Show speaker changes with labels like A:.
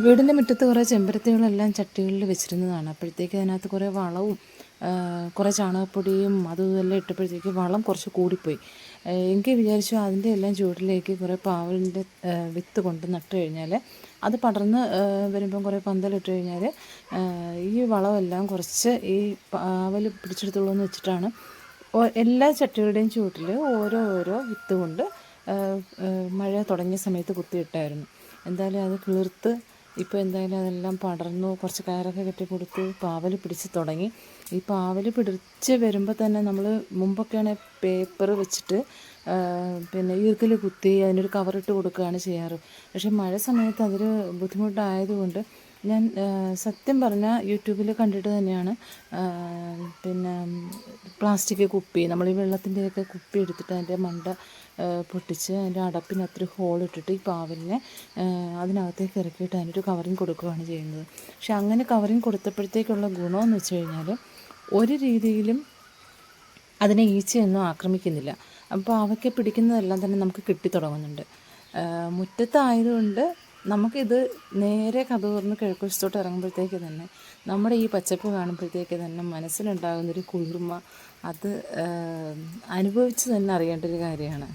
A: വീടിൻ്റെ മുറ്റത്ത് കുറേ ചെമ്പരത്തികളെല്ലാം ചട്ടികളിൽ വെച്ചിരുന്നതാണ്. അപ്പോഴത്തേക്ക് അതിനകത്ത് കുറേ വളവും കുറേ ചാണകപ്പൊടിയും അതും ഇതെല്ലാം ഇട്ടപ്പോഴത്തേക്ക് വളം കുറച്ച് കൂടിപ്പോയി. എനിക്ക് വിചാരിച്ചു അതിൻ്റെ എല്ലാം ചുവട്ടിലേക്ക് കുറേ പാവലിൻ്റെ വിത്ത് കൊണ്ട് നട്ട് കഴിഞ്ഞാൽ അത് പടർന്ന് വരുമ്പം കുറേ പന്തലിട്ട് കഴിഞ്ഞാൽ ഈ വളമെല്ലാം കുറച്ച് ഈ പാവൽ പിടിച്ചെടുത്തോളൂ എന്ന് വെച്ചിട്ടാണ് എല്ലാ ചട്ടികളുടെയും ചുവട്ടിൽ ഓരോ വിത്ത് കൊണ്ട് മഴ തുടങ്ങിയ സമയത്ത് കുത്തിയിട്ടായിരുന്നു. എന്തായാലും അത് കിളിർത്ത് ഇപ്പോൾ എന്തായാലും അതെല്ലാം പടർന്നു, കുറച്ച് കയറൊക്കെ കെട്ടിക്കൊടുത്ത് പാവൽ പിടിച്ച് തുടങ്ങി. ഈ പാവൽ പിടിച്ച് വരുമ്പോൾ തന്നെ നമ്മൾ മുമ്പൊക്കെയാണെ പേപ്പർ വെച്ചിട്ട് പിന്നെ ഈർക്കിൽ കുത്തി അതിനൊരു കവറിട്ട് കൊടുക്കുകയാണ് ചെയ്യാറ്. പക്ഷേ മഴ സമയത്ത് അതൊരു ബുദ്ധിമുട്ടായതുകൊണ്ട് ഞാൻ സത്യം പറഞ്ഞാൽ യൂട്യൂബിൽ കണ്ടിട്ട് തന്നെയാണ് പിന്നെ പ്ലാസ്റ്റിക് കുപ്പി, നമ്മൾ ഈ വെള്ളത്തിൻ്റെയൊക്കെ കുപ്പി എടുത്തിട്ട് അതിൻ്റെ മണ്ട പൊട്ടിച്ച് അതിൻ്റെ അടപ്പിന് അത്ര ഹോളിട്ടിട്ട് ഈ പാവലിനെ അതിനകത്തേക്ക് ഇറക്കിയിട്ട് അതിനൊരു കവറിങ് കൊടുക്കുകയാണ് ചെയ്യുന്നത്. പക്ഷെ അങ്ങനെ കവറിങ് കൊടുത്തപ്പോഴത്തേക്കുള്ള ഗുണമെന്ന് വെച്ച് കഴിഞ്ഞാൽ ഒരു രീതിയിലും അതിനെ ഈച്ചയൊന്നും ആക്രമിക്കുന്നില്ല. അപ്പോൾ അവയ്ക്ക് പിടിക്കുന്നതെല്ലാം തന്നെ നമുക്ക് കിട്ടിത്തുടങ്ങുന്നുണ്ട്. മുറ്റത്തായതുകൊണ്ട് നമുക്കിത് നേരെ കതക് തുറന്ന് കിഴക്കുവശത്തോട്ട് ഇറങ്ങുമ്പോഴത്തേക്ക് തന്നെ നമ്മുടെ ഈ പച്ചപ്പ് കാണുമ്പോഴത്തേക്ക് തന്നെ മനസ്സിലുണ്ടാകുന്നൊരു കുളിർമ അത് അനുഭവിച്ച് തന്നെ അറിയേണ്ട ഒരു കാര്യമാണ്.